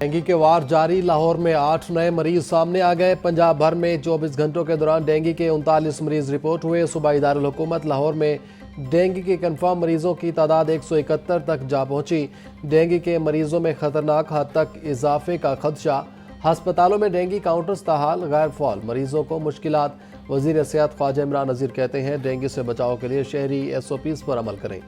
Dengue کے وار جاری، لاہور میں 8 نئے مریض سامنے آ گئے۔ پنجاب بھر میں 24 گھنٹوں کے دوران ڈینگی کے 39 مریض رپورٹ ہوئے۔ صوبائی دارالحکومت لاہور میں ڈینگی کے کنفرم مریضوں کی تعداد 171 تک جا پہنچی۔ ڈینگی کے مریضوں میں خطرناک حد تک اضافے کا خدشہ۔ ہسپتالوں میں ڈینگی کاؤنٹرز تاحال غیر فعال، مریضوں کو مشکلات۔ وزیر صحت خواجہ عمران نذیر کہتے ہیں ڈینگی سے بچاؤ کے لیے شہری SOPs پر عمل کریں۔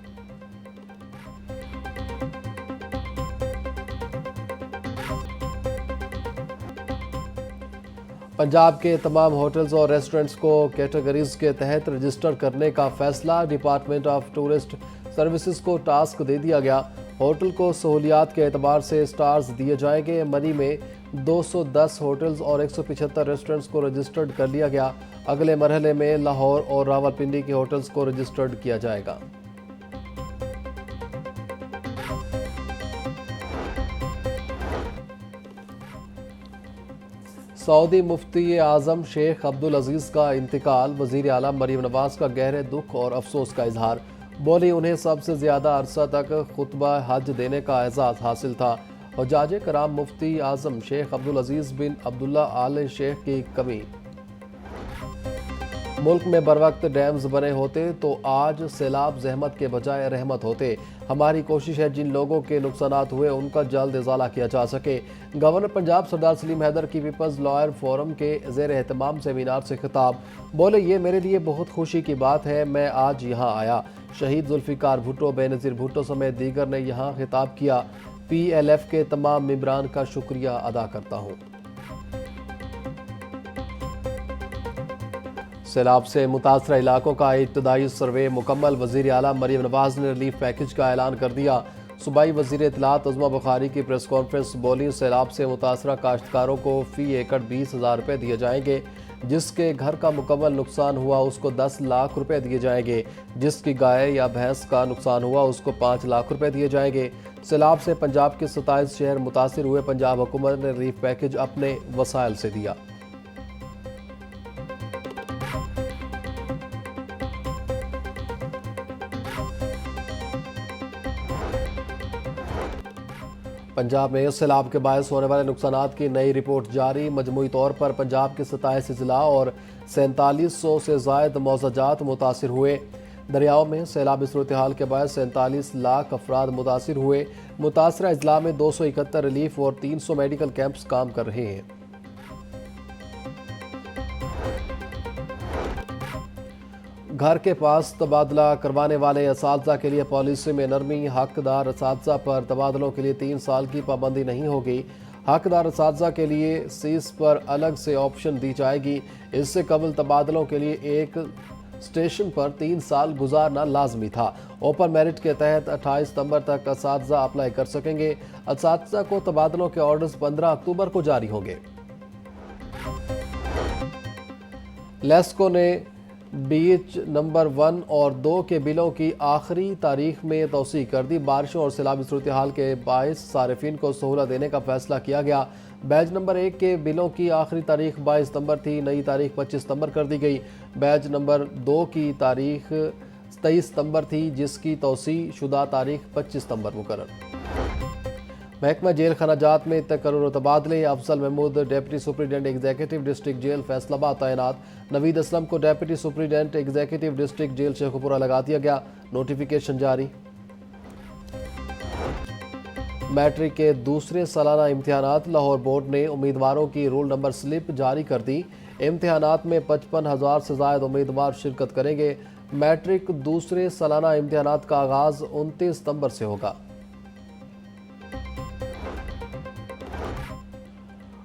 پنجاب کے تمام ہوٹلز اور ریسٹورنٹس کو کیٹیگریز کے تحت رجسٹر کرنے کا فیصلہ۔ ڈپارٹمنٹ آف ٹورسٹ سروسز کو ٹاسک دے دیا گیا۔ ہوٹل کو سہولیات کے اعتبار سے سٹارز دیے جائیں گے۔ مری میں 210 ہوٹلز اور 175 ریسٹورنٹس کو رجسٹرڈ کر لیا گیا۔ اگلے مرحلے میں لاہور اور راولپنڈی کے ہوٹلز کو رجسٹرڈ کیا جائے گا۔ سعودی مفتی اعظم شیخ عبدالعزیز کا انتقال، وزیر اعلیٰ مریم نواز کا گہرے دکھ اور افسوس کا اظہار۔ بولی انہیں سب سے زیادہ عرصہ تک خطبہ حج دینے کا اعزاز حاصل تھا۔ حجاج کرام مفتی اعظم شیخ عبدالعزیز بن عبداللہ آل شیخ کی کمی۔ ملک میں بروقت ڈیمز بنے ہوتے تو آج سیلاب زحمت کے بجائے رحمت ہوتے۔ ہماری کوشش ہے جن لوگوں کے نقصانات ہوئے ان کا جلد ازالہ کیا جا سکے۔ گورنر پنجاب سردار سلیم حیدر کی پیپلز لائر فورم کے زیر اہتمام سیمینار سے خطاب۔ بولے یہ میرے لیے بہت خوشی کی بات ہے، میں آج یہاں آیا۔ شہید ذوالفقار بھٹو، بے نظیر بھٹو سمیت دیگر نے یہاں خطاب کیا۔ PLF کے تمام ممبران کا شکریہ ادا کرتا ہوں۔ سیلاب سے متاثرہ علاقوں کا ابتدائی سروے مکمل، وزیر اعلیٰ مریم نواز نے ریلیف پیکج کا اعلان کر دیا۔ صوبائی وزیر اطلاعات عظمیٰ بخاری کی پریس کانفرنس، بولی سیلاب سے متاثرہ کاشتکاروں کو فی ایکڑ 20,000 روپے دیے جائیں گے۔ جس کے گھر کا مکمل نقصان ہوا اس کو 10 لاکھ روپے دیے جائیں گے۔ جس کی گائے یا بھینس کا نقصان ہوا اس کو 5 لاکھ روپے دیے جائیں گے۔ سیلاب سے پنجاب کے 27 شہر متاثر ہوئے، پنجاب حکومت نے ریلیف پیکج اپنے وسائل سے دیا۔ پنجاب میں سیلاب کے باعث ہونے والے نقصانات کی نئی رپورٹ جاری۔ مجموعی طور پر پنجاب کے 27 اضلاع اور 4700 سے زائد موضوعات متاثر ہوئے۔ دریاؤں میں سیلابی صورتحال کے باعث 47 لاکھ افراد متاثر ہوئے۔ متاثرہ اضلاع میں 271 ریلیف اور 300 میڈیکل کیمپس کام کر رہے ہیں۔ گھر کے پاس تبادلہ کروانے والے اساتذہ کے لیے پالیسی میں نرمی، حقدار اساتذہ پر تبادلوں کے لیے 3 سال کی پابندی نہیں ہوگی۔ حقدار اساتذہ کے لیے سیس پر الگ سے آپشن دی جائے گی۔ اس سے قبل تبادلوں کے لیے ایک اسٹیشن پر 3 سال گزارنا لازمی تھا۔ اوپن میرٹ کے تحت 28 ستمبر تک اساتذہ اپلائی کر سکیں گے۔ اساتذہ کو تبادلوں کے آرڈرز 15 اکتوبر کو جاری ہوں گے۔ لیسکو نے BH نمبر 1 اور 2 کے بلوں کی آخری تاریخ میں توسیع کر دی۔ بارشوں اور سیلابی صورتحال کے باعث صارفین کو سہولت دینے کا فیصلہ کیا گیا۔ بیج نمبر 1 کے بلوں کی آخری تاریخ 22 ستمبر تھی، نئی تاریخ 25 ستمبر کر دی گئی۔ بیج نمبر 2 کی تاریخ 23 ستمبر تھی، جس کی توسیع شدہ تاریخ 25 ستمبر مقرر۔ محکمہ جیل خانہ جات میں تقرر و تبادلے، Afzal Mahmood deputy superintendent executive district jail Faisalabad تعینات، نوید اسلم کو deputy superintendent executive district jail Sheikhupura لگا دیا گیا۔ نوٹیفیکیشن جاری۔ میٹرک کے دوسرے سالانہ امتحانات، لاہور بورڈ نے امیدواروں کی رول نمبر سلپ جاری کر دی۔ امتحانات میں 55,000 سے زائد امیدوار شرکت کریں گے۔ میٹرک دوسرے سالانہ امتحانات کا آغاز 29 ستمبر سے ہوگا۔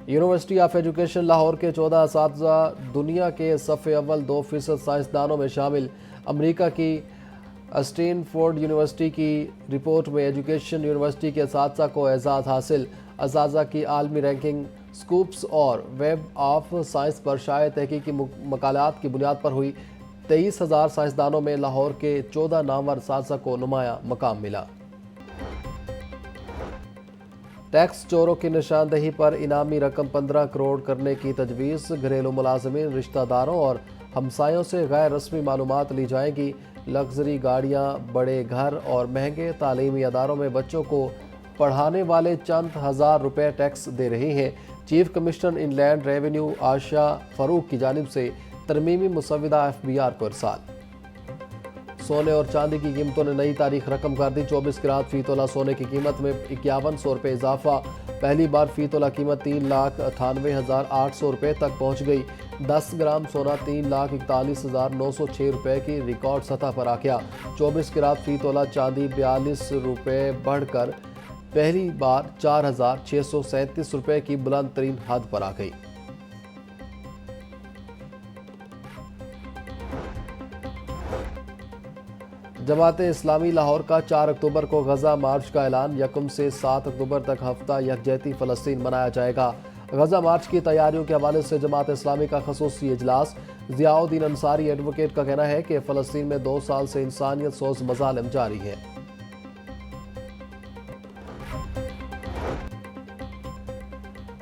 یونیورسٹی آف ایجوکیشن لاہور کے 14 اساتذہ دنیا کے صف اول 2% سائنسدانوں میں شامل۔ امریکہ کی اسٹین فورڈ یونیورسٹی کی رپورٹ میں ایجوکیشن یونیورسٹی کے اساتذہ کو اعزاز حاصل۔ اساتذہ کی عالمی رینکنگ سکوپس اور ویب آف سائنس پر شائع تحقیقی مقالات کی بنیاد پر ہوئی۔ 23,000 سائنسدانوں میں لاہور کے 14 نامور اساتذہ کو نمایاں مقام ملا۔ ٹیکس چوروں کی نشاندہی پر انعامی رقم 15 کروڑ کرنے کی تجویز۔ گھریلو ملازمین، رشتہ داروں اور ہمسایوں سے غیر رسمی معلومات لی جائیں گی۔ لگژری گاڑیاں، بڑے گھر اور مہنگے تعلیمی اداروں میں بچوں کو پڑھانے والے چند ہزار روپے ٹیکس دے رہے ہیں۔ چیف کمشنر ان لینڈ ریونیو عائشہ فاروق کی جانب سے ترمیمی مسودہ FBR کو ارسال۔ سونے اور چاندی کی قیمتوں نے نئی تاریخ رقم کر دی۔ 24 کیرات فی تولہ سونے کی قیمت میں 5100 روپے اضافہ، پہلی بار فی تولہ قیمت 3,98,800 روپے تک پہنچ گئی۔ 10 گرام سونا 3,41,906 روپے کی ریکارڈ سطح پر آ گیا۔ 24 کیرات فی تولہ چاندی 42 روپے بڑھ کر پہلی بار 4,637 روپے کی بلند ترین حد پر آ گئی۔ جماعت اسلامی لاہور کا 4 اکتوبر کو غزہ مارچ کا اعلان۔ 1 سے 7 اکتوبر تک ہفتہ یکجہتی فلسطین منایا جائے گا۔ غزہ مارچ کی تیاریوں کے حوالے سے جماعت اسلامی کا خصوصی اجلاس۔ ضیاء الدین انصاری ایڈوکیٹ کا کہنا ہے کہ فلسطین میں 2 سال سے انسانیت سوز مظالم جاری ہیں۔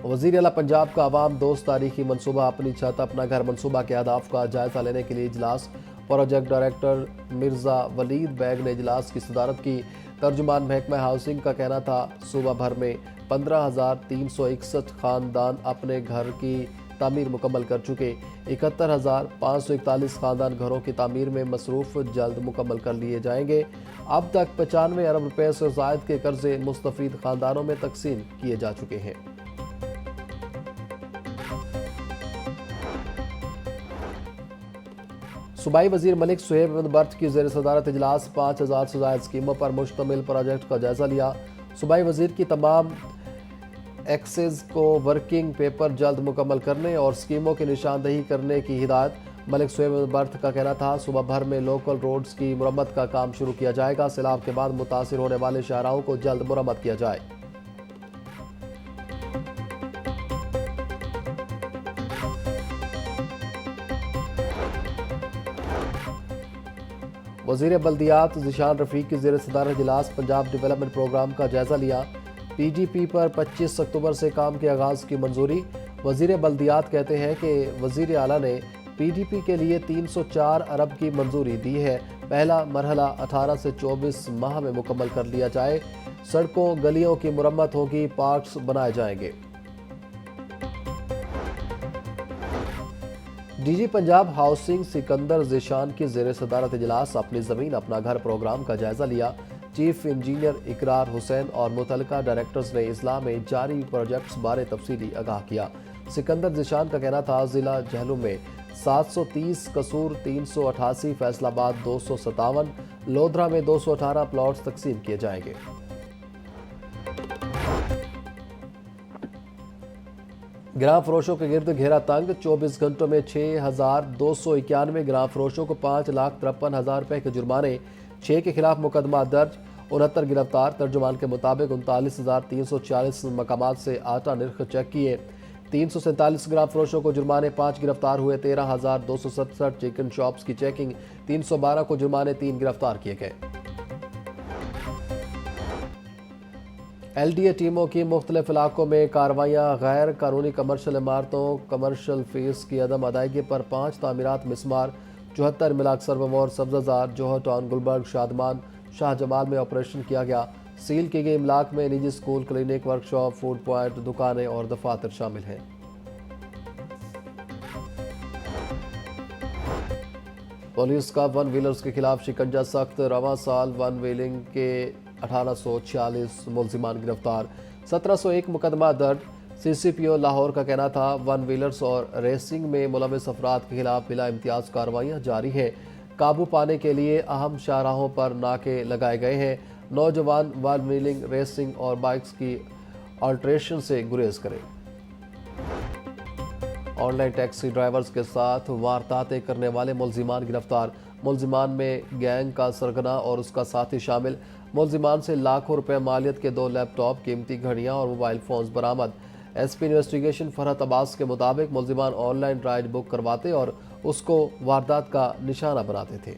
وزیر اعلیٰ پنجاب کا عوام دوست تاریخی منصوبہ اپنی چھت اپنا گھر منصوبہ کے اہداف کا جائزہ لینے کے لیے اجلاس۔ پروجیکٹ ڈائریکٹر مرزا ولید بیگ نے اجلاس کی صدارت کی۔ ترجمان محکمہ ہاؤسنگ کا کہنا تھا صوبہ بھر میں 15,361 خاندان اپنے گھر کی تعمیر مکمل کر چکے۔ 71,541 خاندان گھروں کی تعمیر میں مصروف، جلد مکمل کر لیے جائیں گے۔ اب تک 95 ارب روپے سے زائد کے قرضے مستفید خاندانوں میں تقسیم کیے جا چکے ہیں۔ صوبائی وزیر ملک صہیب احمد بٹ کی زیر صدارت اجلاس۔ 5,000 سے زائد اسکیموں پر مشتمل پروجیکٹ کا جائزہ لیا۔ صوبائی وزیر کی تمام ایکسیز کو ورکنگ پیپر جلد مکمل کرنے اور اسکیموں کی نشاندہی کرنے کی ہدایت۔ ملک صہیب احمد بٹ کا کہنا تھا صوبہ بھر میں لوکل روڈز کی مرمت کا کام شروع کیا جائے گا۔ سیلاب کے بعد متاثر ہونے والے شاہراہوں کو جلد مرمت کیا جائے۔ وزیر بلدیات ذیشان رفیق کی زیر صدارت اجلاس۔ پنجاب ڈیولپمنٹ پروگرام کا جائزہ لیا۔ PDP پر 25 اکتوبر سے کام کے آغاز کی منظوری۔ وزیر بلدیات کہتے ہیں کہ وزیر اعلیٰ نے PDP کے لیے 304 ارب کی منظوری دی ہے۔ پہلا مرحلہ 18 سے 24 ماہ میں مکمل کر لیا جائے۔ سڑکوں گلیوں کی مرمت ہوگی، پارکس بنائے جائیں گے۔ DG پنجاب ہاؤسنگ سکندر ذیشان کی زیر صدارت اجلاس۔ اپنی زمین اپنا گھر پروگرام کا جائزہ لیا۔ چیف انجینئر اقرار حسین اور متعلقہ ڈائریکٹرز نے اضلاع میں جاری پروجیکٹس بارے تفصیلی آگاہ کیا۔ سکندر ذیشان کا کہنا تھا ضلع جہلم میں 730 قصور، 388 فیصل آباد 257، لودھرا میں 218 پلاٹس تقسیم کیے جائیں گے۔ گراں فروشوں کے گرد گھیرا تنگ۔ 24 گھنٹوں میں 6,291 گراں فروشوں کو 5,53,000 روپے کے جرمانے۔ 6 کے خلاف مقدمہ درج، 69 گرفتار۔ ترجمان کے مطابق 39,340 مقامات سے آٹا نرخ چیک کیے۔ 347 گرام فروشوں کو جرمانے، 5 گرفتار ہوئے۔ 13,267 چکن شاپس کی چیکنگ، 312 کو جرمانے، 3 گرفتار کیے گئے۔ LDA ٹیموں کی مختلف علاقوں میں کارروائیاں۔ غیر قانونی کمرشل عمارتوں کمرشل فیس کی عدم ادائیگی پر 5 تعمیرات مسمار۔ 74 ملاک سربمور، سبزہ زار، جوہر ٹاؤن، گلبرگ، شادمان، شاہ جمال میں آپریشن کیا گیا۔ سیل کی گئی املاک میں نجی school, clinic, workshop, food point, دکانیں اور دفاتر شامل ہیں۔ پولیس کا ون ویلرز کے خلاف شکنجہ سخت۔ رواں سال ون ویلنگ کے 1846 ملزمان گرفتار، 1701 مقدمہ درج۔ CCPO لاہور کا کہنا تھا ون ویلرز اور ریسنگ میں ملوث افراد کے خلاف بلا امتیاز کارروائیاں جاری ہیں۔ قابو پانے کے لیے اہم شاہراہوں پر ناکے لگائے گئے ہیں۔ نوجوان ون ویلنگ، ریسنگ اور بائکس کی آلٹریشن سے گریز کریں۔ آن لائن ٹیکسی ڈرائیورز کے ساتھ وارداتیں کرنے والے ملزمان گرفتار۔ ملزمان میں گینگ کا سرغنہ اور اس کا ساتھی شامل۔ ملزمان سے لاکھوں روپے مالیت کے 2 لیپ ٹاپ، قیمتی گھڑیاں اور موبائل فونز برآمد۔ SP انویسٹیگیشن فرحت عباس کے مطابق ملزمان آن لائن رائڈ بک کرواتے اور اس کو واردات کا نشانہ بناتے تھے۔